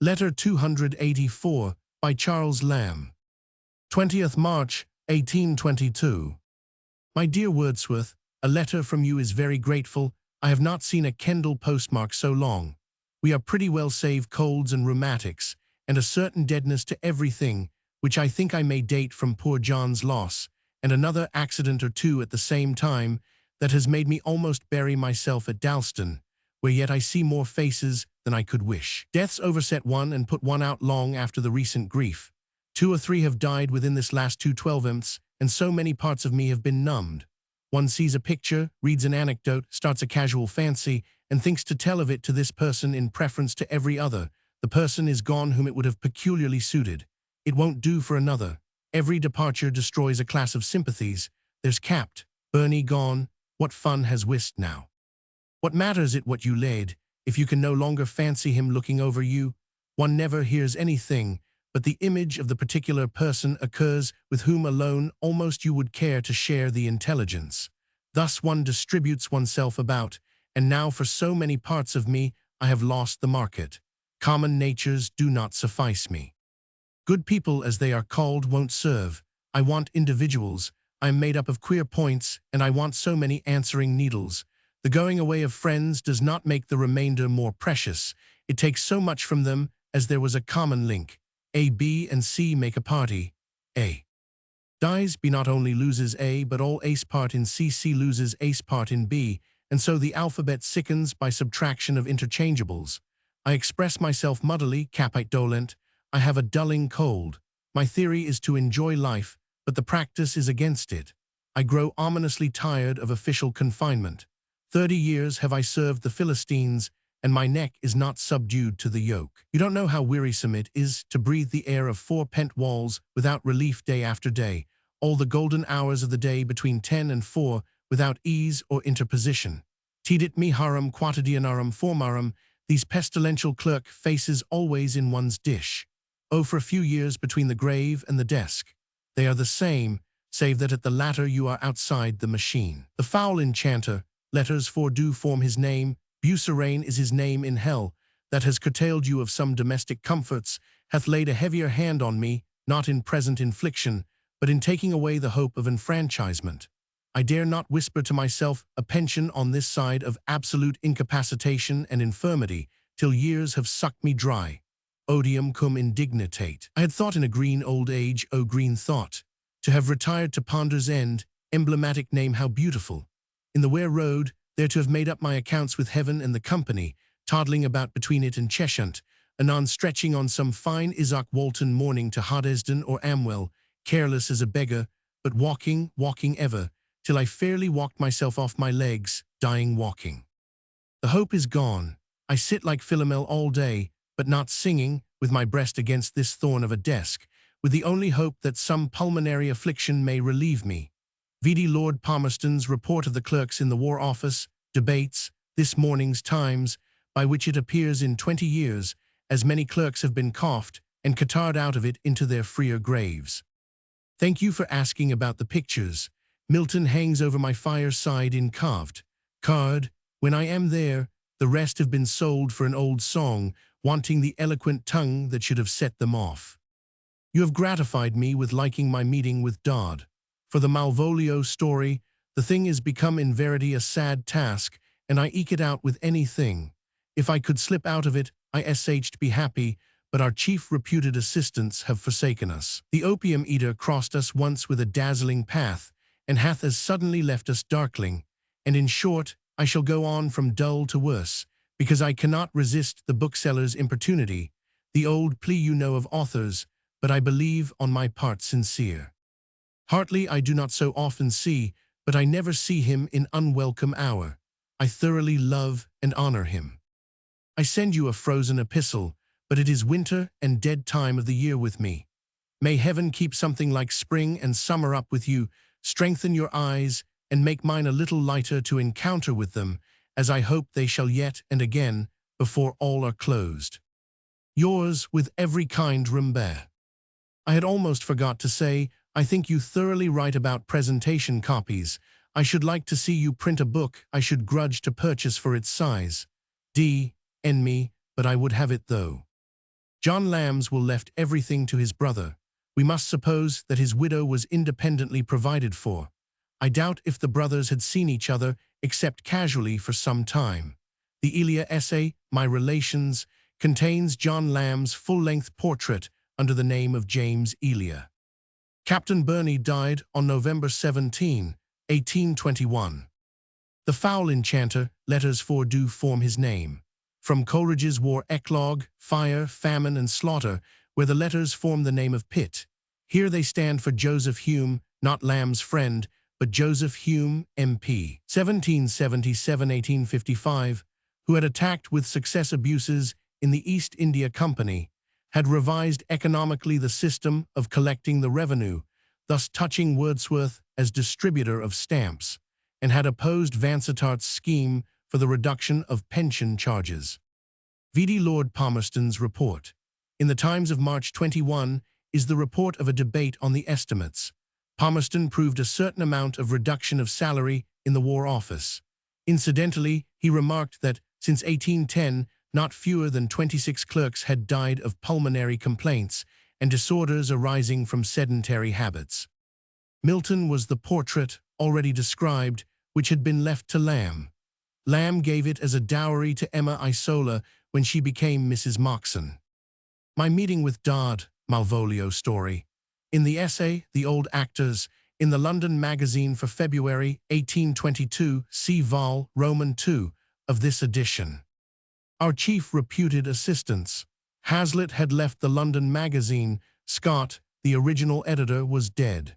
Letter 284 by Charles Lamb. 20th March, 1822. My dear Wordsworth, a letter from you is very grateful. I have not seen a Kendal postmark so long. We are pretty well saved colds and rheumatics, and a certain deadness to everything, which I think I may date from poor John's loss, and another accident or two at the same time, that has made me almost bury myself at Dalston, where yet I see more faces than I could wish. Death's overset one and put one out long after the recent grief. 2 or 3 have died within this last 2 twelvemonths, and so many parts of me have been numbed. One sees a picture, reads an anecdote, starts a casual fancy, and thinks to tell of it to this person in preference to every other. The person is gone whom it would have peculiarly suited. It won't do for another. Every departure destroys a class of sympathies. There's Capt. Burney gone. What fun has whist now? What matters it what you laid, if you can no longer fancy him looking over you? One never hears anything, but the image of the particular person occurs with whom alone almost you would care to share the intelligence. Thus one distributes oneself about, and now for so many parts of me I have lost the market. Common natures do not suffice me. Good people, as they are called, won't serve. I want individuals. I am made up of queer points, and I want so many answering needles. The going away of friends does not make the remainder more precious. It takes so much from them as there was a common link. A, B, and C make a party. A dies, B not only loses A, but all ace part in C. C loses ace part in B, and so the alphabet sickens by subtraction of interchangeables. I express myself muddily, capite dolent. I have a dulling cold. My theory is to enjoy life, but the practice is against it. I grow ominously tired of official confinement. 30 years have I served the Philistines, and my neck is not subdued to the yoke. You don't know how wearisome it is to breathe the air of 4 pent walls without relief day after day, all the golden hours of the day between 10 and 4 without ease or interposition. Tidit me harum quotidianarum formarum, these pestilential clerk faces always in one's dish. Oh, for a few years between the grave and the desk. They are the same, save that at the latter you are outside the machine. The foul enchanter, letters 4 do form his name, Buserain is his name in hell, that has curtailed you of some domestic comforts, hath laid a heavier hand on me, not in present infliction, but in taking away the hope of enfranchisement. I dare not whisper to myself a pension on this side of absolute incapacitation and infirmity, till years have sucked me dry. Odium cum indignitate. I had thought in a green old age, O green thought, to have retired to Ponder's End, emblematic name how beautiful. In the Ware Road, there to have made up my accounts with heaven and the company, toddling about between it and Cheshunt, anon stretching on some fine Isaac Walton morning to Hoddesdon or Amwell, careless as a beggar, but walking, walking ever, till I fairly walked myself off my legs, dying walking. The hope is gone. I sit like Philomel all day, but not singing, with my breast against this thorn of a desk, with the only hope that some pulmonary affliction may relieve me. Vide Lord Palmerston's report of the clerks in the War Office, debates, this morning's Times, by which it appears in 20 years, as many clerks have been coughed and catarrhed out of it into their freer graves. Thank you for asking about the pictures. Milton hangs over my fireside in carved card. When I am there, the rest have been sold for an old song, wanting the eloquent tongue that should have set them off. You have gratified me with liking my meeting with Dodd. For the Malvolio story, the thing is become in verity a sad task, and I eke it out with anything. If I could slip out of it, I sh'd be happy, but our chief reputed assistants have forsaken us. The opium eater crossed us once with a dazzling path, and hath as suddenly left us darkling, and in short, I shall go on from dull to worse, because I cannot resist the bookseller's importunity, the old plea you know of authors, but I believe on my part sincere. Hartley I do not so often see, but I never see him in unwelcome hour. I thoroughly love and honor him. I send you a frozen epistle, but it is winter and dead time of the year with me. May heaven keep something like spring and summer up with you, strengthen your eyes, and make mine a little lighter to encounter with them, as I hope they shall yet and again, before all are closed. Yours with every kind Rimbert. I had almost forgot to say, I think you thoroughly right about presentation copies. I should like to see you print a book I should grudge to purchase for its size. D. N. me, but I would have it though. John Lamb's will left everything to his brother. We must suppose that his widow was independently provided for. I doubt if the brothers had seen each other except casually for some time. The Elia essay, My Relations, contains John Lamb's full-length portrait under the name of James Elia. Captain Burney died on November 17, 1821. The Foul Enchanter, letters 4 do form his name. From Coleridge's War Eclogue, Fire, Famine, and Slaughter, where the letters form the name of Pitt. Here they stand for Joseph Hume, not Lamb's friend, but Joseph Hume, MP, 1777–1855, who had attacked with success abuses in the East India Company, had revised economically the system of collecting the revenue, thus touching Wordsworth as distributor of stamps, and had opposed Vansittart's scheme for the reduction of pension charges. vide Lord Palmerston's report. In the Times of March 21 is the report of a debate on the estimates. Palmerston proved a certain amount of reduction of salary in the War Office. Incidentally, he remarked that, since 1810, not fewer than 26 clerks had died of pulmonary complaints and disorders arising from sedentary habits. Milton was the portrait, already described, which had been left to Lamb. Lamb gave it as a dowry to Emma Isola when she became Mrs. Moxon. My Meeting with Dodd, Malvolio story. In the essay, The Old Actors, in the London Magazine for February 1822, see Vol. Roman II of this edition. Our chief reputed assistants. Hazlitt had left the London Magazine. Scott, the original editor, was dead.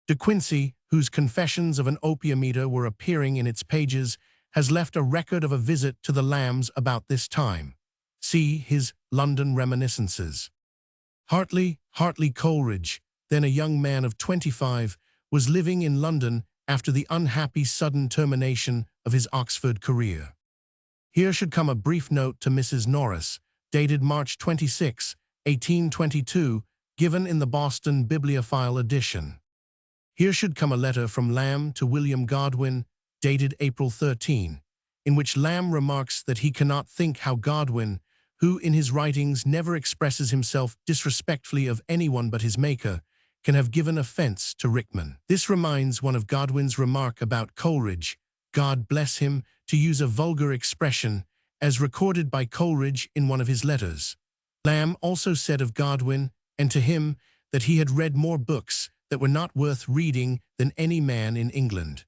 De Quincey, whose Confessions of an Opium Eater were appearing in its pages, has left a record of a visit to the Lambs about this time. See his London Reminiscences. Hartley Coleridge, then a young man of 25, was living in London after the unhappy sudden termination of his Oxford career. Here should come a brief note to Mrs. Norris, dated March 26, 1822, given in the Boston Bibliophile edition. Here should come a letter from Lamb to William Godwin, dated April 13, in which Lamb remarks that he cannot think how Godwin, who in his writings never expresses himself disrespectfully of anyone but his Maker, can have given offense to Rickman. This reminds one of Godwin's remark about Coleridge, God bless him, to use a vulgar expression, as recorded by Coleridge in one of his letters. Lamb also said of Godwin, and to him, that he had read more books that were not worth reading than any man in England.